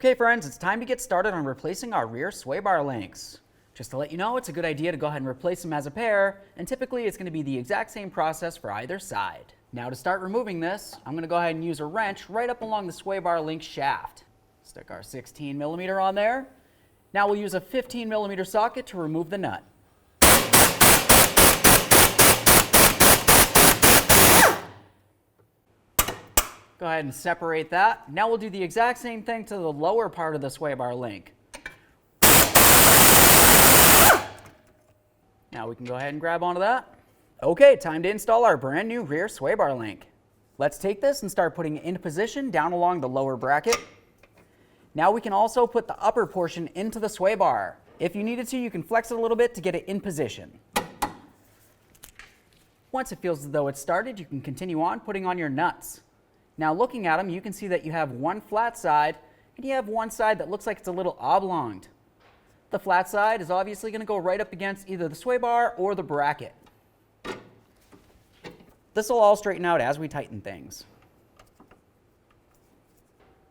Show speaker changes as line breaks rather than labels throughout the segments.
Okay friends, it's time to get started on replacing our rear sway bar links. Just to let you know, it's a good idea to go ahead and replace them as a pair, and typically it's going to be the exact same process for either side. Now to start removing this, I'm going to go ahead and use a wrench right up along the sway bar link shaft. Stick our 16mm on there. Now we'll use a 15mm socket to remove the nut. Go ahead and separate that. Now we'll do the exact same thing to the lower part of the sway bar link. Now we can go ahead and grab onto that. Okay, time to install our brand new rear sway bar link. Let's take this and start putting it into position down along the lower bracket. Now we can also put the upper portion into the sway bar. If you needed to, you can flex it a little bit to get it in position. Once it feels as though it's started, you can continue on putting on your nuts. Now looking at them, you can see that you have one flat side and you have one side that looks like it's a little oblonged. The flat side is obviously going to go right up against either the sway bar or the bracket. This will all straighten out as we tighten things.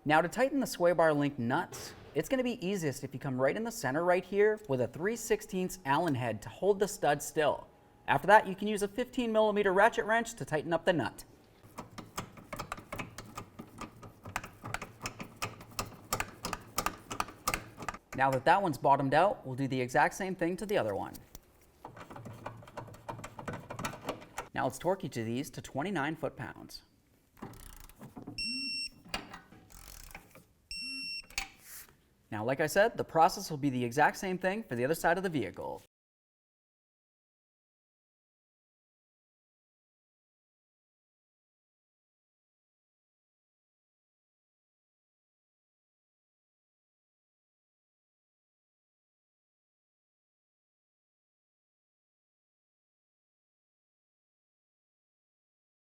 Now to tighten the sway bar link nuts, it's going to be easiest if you come right in the center right here with a 3/16 Allen head to hold the stud still. After that, you can use a 15mm ratchet wrench to tighten up the nut. Now that that one's bottomed out, we'll do the exact same thing to the other one. Now let's torque each of these to 29 foot-pounds. Now, like I said, the process will be the exact same thing for the other side of the vehicle.